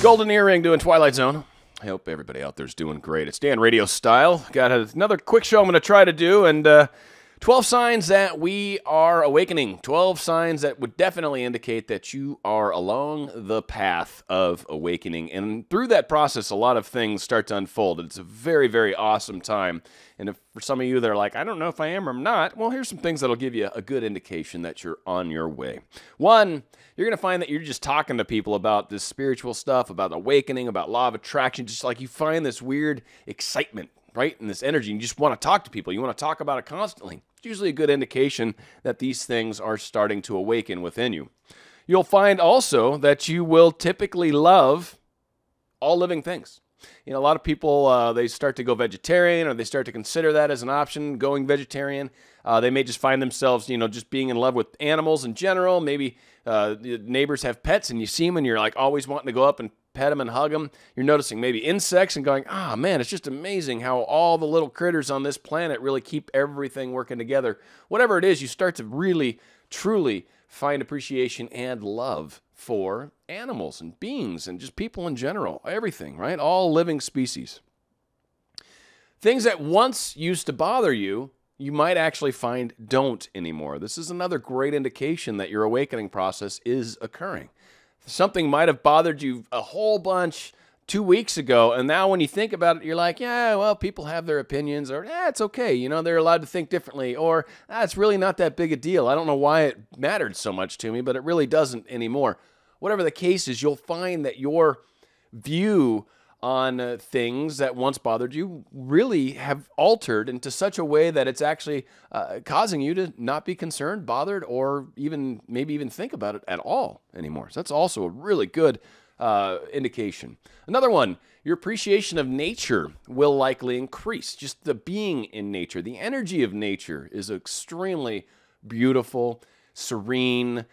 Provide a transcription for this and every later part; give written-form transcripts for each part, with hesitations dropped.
Golden Earring doing Twilight Zone. I hope everybody out there's doing great. It's Dan RadioStyle. Got another quick show I'm going to try to do, and 12 signs that we are awakening. 12 signs that would definitely indicate that you are along the path of awakening. And through that process, a lot of things start to unfold. It's a very, very awesome time. And if for some of you that are like, I don't know if I am or I'm not, well, here's some things that'll give you a good indication that you're on your way. One, you're going to find that you're just talking to people about this spiritual stuff, about awakening, about law of attraction, just like you find this weird excitement, right? And this energy. You just want to talk to people. You want to talk about it constantly. It's usually a good indication that these things are starting to awaken within you. You'll find also that you will typically love all living things. You know, a lot of people, they start to go vegetarian, or they start to consider that as an option, going vegetarian. They may just find themselves, you know, just being in love with animals in general. Maybe the neighbors have pets and you see them and you're like always wanting to go up and pet them and hug them. You're noticing maybe insects and going, ah, man, it's just amazing how all the little critters on this planet really keep everything working together. Whatever it is, you start to really, truly find appreciation and love for animals and beings and just people in general, everything, right? All living species. Things that once used to bother you, you might actually find don't anymore. This is another great indication that your awakening process is occurring. Something might have bothered you a whole bunch 2 weeks ago, and now when you think about it, you're like, yeah, well, people have their opinions, or it's okay, you know, they're allowed to think differently, or it's really not that big a deal. I don't know why it mattered so much to me, but it really doesn't anymore. Whatever the case is, you'll find that your view on things that once bothered you really have altered into such a way that it's actually causing you to not be concerned, bothered, or even maybe even think about it at all anymore. So that's also a really good indication. Another one, your appreciation of nature will likely increase. Just the being in nature, the energy of nature is extremely beautiful, serene.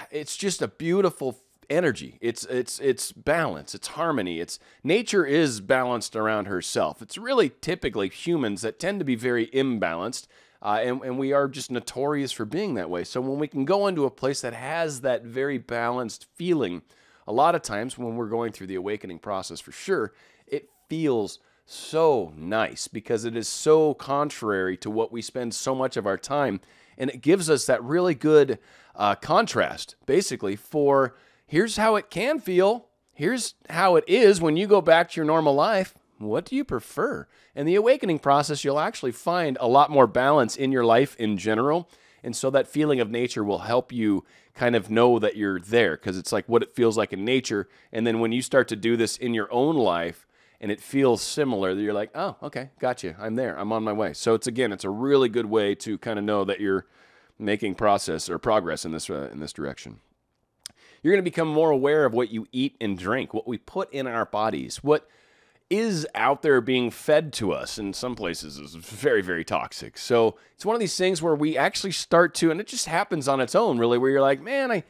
It's just a beautiful energy. It's balance. It's harmony. Nature is balanced around herself. It's really typically humans that tend to be very imbalanced, and we are just notorious for being that way. So when we can go into a place that has that very balanced feeling, a lot of times when we're going through the awakening process, for sure, it feels so nice because it is so contrary to what we spend so much of our time. And it gives us that really good contrast, basically, for here's how it can feel. Here's how it is when you go back to your normal life. What do you prefer? In the awakening process, you'll actually find a lot more balance in your life in general. And so that feeling of nature will help you kind of know that you're there, because it's like what it feels like in nature. And then when you start to do this in your own life and it feels similar, you're like, oh, okay, gotcha. I'm there. I'm on my way. So it's a really good way to kind of know that you're making progress in this direction. You're going to become more aware of what you eat and drink, what we put in our bodies, what is out there being fed to us. In some places is very, very toxic. So it's one of these things where we actually start to, and it just happens on its own, really, where you're like, man, I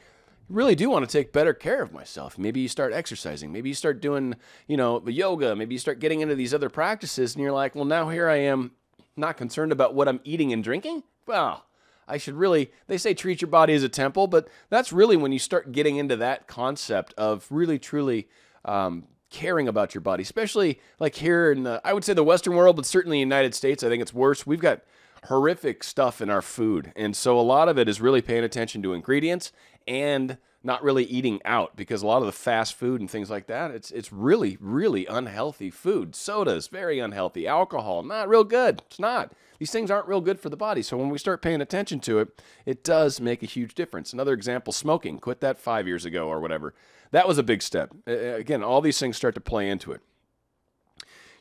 really do want to take better care of myself. Maybe you start exercising. Maybe you start doing, the yoga. Maybe you start getting into these other practices, and you're like, well, now here I am not concerned about what I'm eating and drinking. Well, I should really, they say treat your body as a temple, but that's really when you start getting into that concept of really, truly caring about your body, especially like here in I would say the Western world, but certainly in the United States, I think it's worse. We've got horrific stuff in our food. And so a lot of it is really paying attention to ingredients and not really eating out, because a lot of the fast food and things like that, it's really, really unhealthy food. Sodas, very unhealthy. Alcohol, not real good. It's not. These things aren't real good for the body. So when we start paying attention to it, it does make a huge difference. Another example, smoking. Quit that 5 years ago or whatever. That was a big step. Again, all these things start to play into it.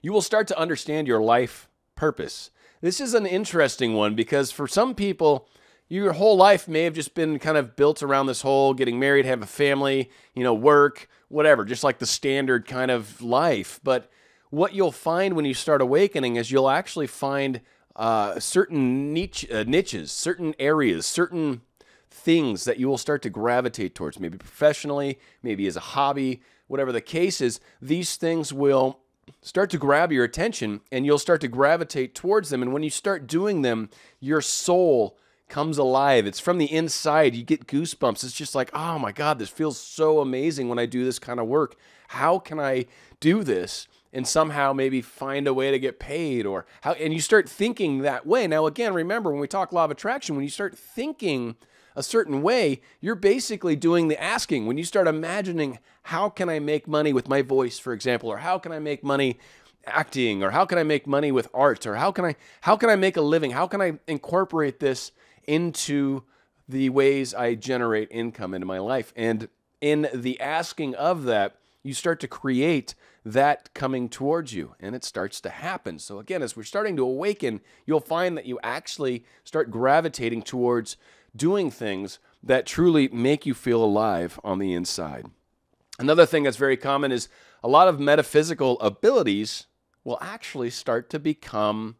You will start to understand your life purpose. This is an interesting one because for some people, your whole life may have just been kind of built around this whole getting married, have a family, work, whatever, just like the standard kind of life. But what you'll find when you start awakening is you'll actually find certain niches, certain areas, certain things that you will start to gravitate towards, maybe professionally, maybe as a hobby, whatever the case is. These things will start to grab your attention and you'll start to gravitate towards them. And when you start doing them, your soul comes alive. It's from the inside. You get goosebumps. It's just like, oh my God, this feels so amazing when I do this kind of work. How can I do this and somehow maybe find a way to get paid? Or how? And you start thinking that way. Now, again, remember when we talk law of attraction, when you start thinking a certain way, you're basically doing the asking. When you start imagining, how can I make money with my voice, for example, or how can I make money acting, or how can I make money with art, or how can I make a living? How can I incorporate this into the ways I generate income into my life? And in the asking of that, you start to create that coming towards you, and it starts to happen. So again, as we're starting to awaken, you'll find that you actually start gravitating towards doing things that truly make you feel alive on the inside. Another thing that's very common is a lot of metaphysical abilities will actually start to become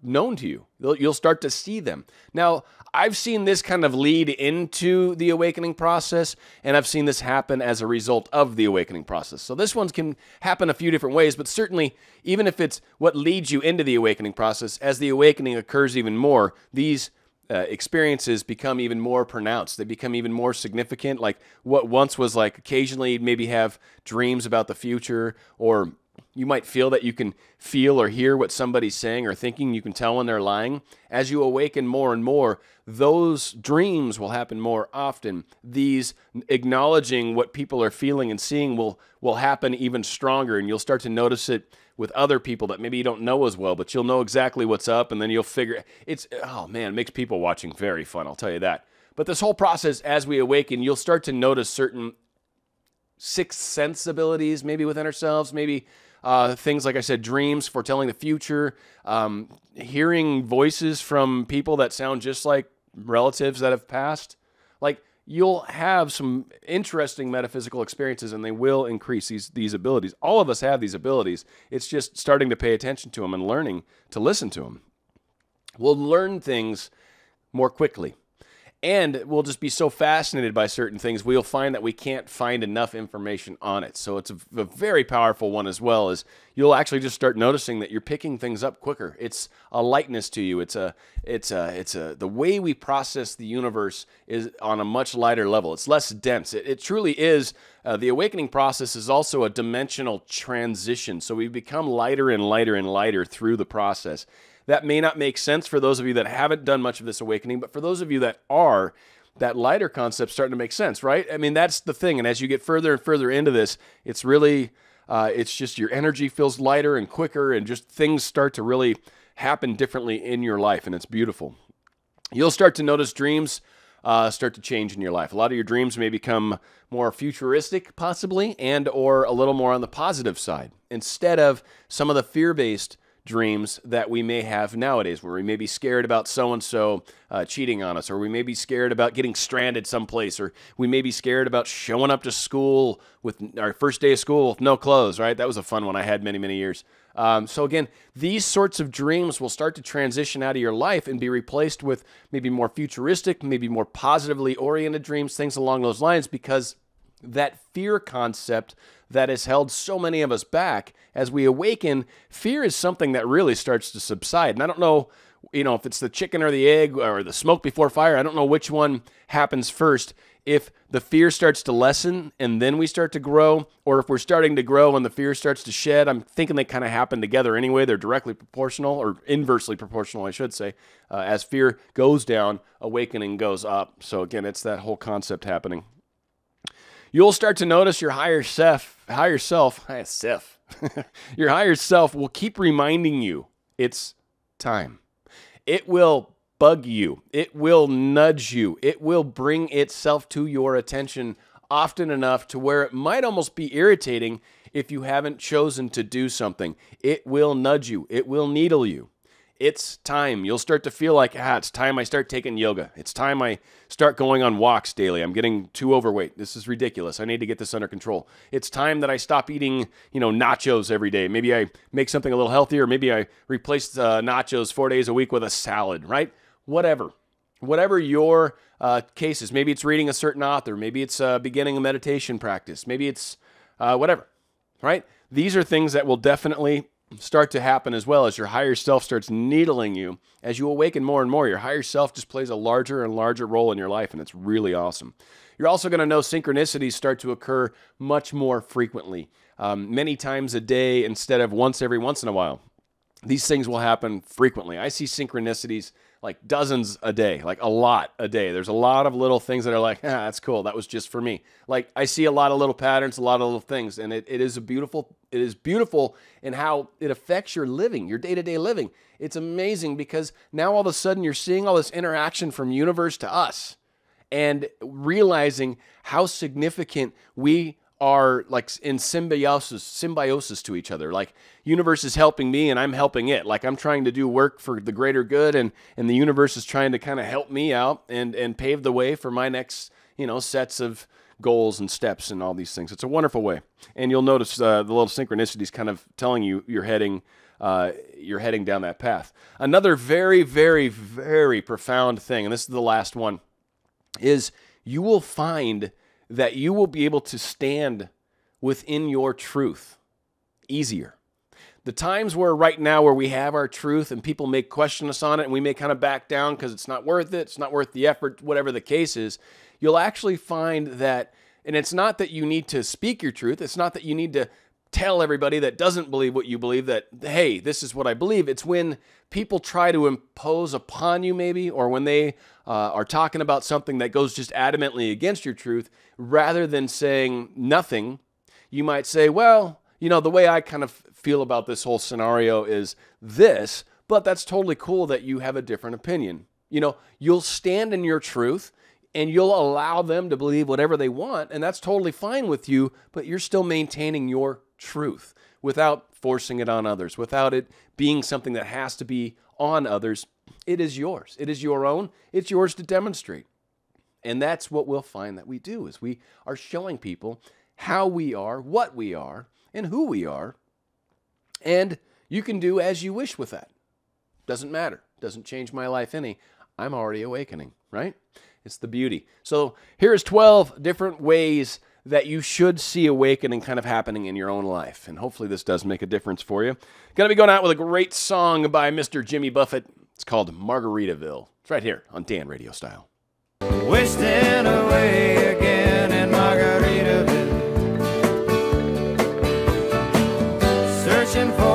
known to you. You'll start to see them. Now, I've seen this kind of lead into the awakening process, and I've seen this happen as a result of the awakening process. So this one can happen a few different ways, but certainly, even if it's what leads you into the awakening process, as the awakening occurs even more, these experiences become even more pronounced. They become even more significant. Like what once was like occasionally you'd maybe have dreams about the future, or you might feel that you can feel or hear what somebody's saying or thinking. You can tell when they're lying. As you awaken more and more, those dreams will happen more often. These acknowledging what people are feeling and seeing will happen even stronger, and you'll start to notice it with other people that maybe you don't know as well, but you'll know exactly what's up, and then you'll figure oh man, it makes people watching very fun, I'll tell you that. But this whole process, as we awaken, you'll start to notice certain sixth sense abilities, maybe within ourselves, maybe things like I said, dreams, foretelling the future, hearing voices from people that sound just like relatives that have passed. Like, you'll have some interesting metaphysical experiences, and they will increase these abilities. All of us have these abilities. It's just starting to pay attention to them and learning to listen to them. We'll learn things more quickly. And we'll just be so fascinated by certain things, we'll find that we can't find enough information on it. So it's a very powerful one as well, as you'll actually just start noticing that you're picking things up quicker. It's a lightness to you. It's the way we process the universe is on a much lighter level. It's less dense. It truly is. The awakening process is also a dimensional transition. So we become lighter and lighter and lighter through the process. That may not make sense for those of you that haven't done much of this awakening, but for those of you that are, that lighter concept's starting to make sense, right? I mean, that's the thing. And as you get further and further into this, it's really, it's just your energy feels lighter and quicker, and just things start to really happen differently in your life, and it's beautiful. You'll start to notice dreams start to change in your life. A lot of your dreams may become more futuristic, possibly, and or a little more on the positive side, instead of some of the fear-based dreams that we may have nowadays, where we may be scared about so-and-so cheating on us, or we may be scared about getting stranded someplace, or we may be scared about showing up to school with our first day of school with no clothes, right? That was a fun one I had many, many years. So again, these sorts of dreams will start to transition out of your life and be replaced with maybe more futuristic, maybe more positively oriented dreams, things along those lines, because that fear concept that has held so many of us back, as we awaken, fear is something that really starts to subside. And I don't know, if it's the chicken or the egg or the smoke before fire. I don't know which one happens first. If the fear starts to lessen and then we start to grow, or if we're starting to grow and the fear starts to shed. I'm thinking they kind of happen together anyway. They're directly proportional, or inversely proportional, I should say. As fear goes down, awakening goes up. So again, it's that whole concept happening. You'll start to notice your higher self, your higher self will keep reminding you it's time. It will bug you. It will nudge you. It will bring itself to your attention often enough to where it might almost be irritating if you haven't chosen to do something. It will nudge you. It will needle you. It's time. You'll start to feel like, it's time I start taking yoga. It's time I start going on walks daily. I'm getting too overweight. This is ridiculous. I need to get this under control. It's time that I stop eating, nachos every day. Maybe I make something a little healthier. Maybe I replace nachos 4 days a week with a salad, right? Whatever your case is. Maybe it's reading a certain author. Maybe it's beginning a meditation practice. Maybe it's whatever, right? These are things that will definitely start to happen as well as your higher self starts needling you. As you awaken more and more, your higher self just plays a larger and larger role in your life, and it's really awesome. You're also going to know synchronicities start to occur much more frequently, many times a day instead of once every once in a while. These things will happen frequently. I see synchronicities like dozens a day, like a lot a day. There's a lot of little things that are like, that's cool. That was just for me. Like I see a lot of little patterns, a lot of little things, and it is beautiful in how it affects your living, your day-to-day living. It's amazing because now all of a sudden you're seeing all this interaction from universe to us and realizing how significant we are, like in symbiosis to each other. Like universe is helping me and I'm helping it. Like I'm trying to do work for the greater good, and the universe is trying to kind of help me out and pave the way for my next, sets of goals and steps and all these things. It's a wonderful way. And you'll notice the little synchronicities kind of telling you you're heading down that path. Another very, very, very profound thing, and this is the last one, is you will find that you will be able to stand within your truth easier. The times where right now where we have our truth and people may question us on it and we may kind of back down because it's not worth it, it's not worth the effort, whatever the case is, you'll actually find that, and it's not that you need to speak your truth, it's not that you need to tell everybody that doesn't believe what you believe that, hey, this is what I believe. It's when people try to impose upon you maybe, or when they are talking about something that goes just adamantly against your truth, rather than saying nothing, you might say, well, the way I kind of feel about this whole scenario is this, but that's totally cool that you have a different opinion. You'll stand in your truth and you'll allow them to believe whatever they want, and that's totally fine with you, but you're still maintaining your truth without forcing it on others, without it being something that has to be on others. It is yours. It is your own. It's yours to demonstrate. And that's what we'll find that we do, is we are showing people how we are, what we are, and who we are. And you can do as you wish with that. Doesn't matter. Doesn't change my life any. I'm already awakening, right? It's the beauty. So here's 12 different ways that you should see awakening kind of happening in your own life. And hopefully this does make a difference for you. Going to be going out with a great song by Mr. Jimmy Buffett. It's called Margaritaville. It's right here on Dan Radio Style. Wasting away again in Margaritaville, searching for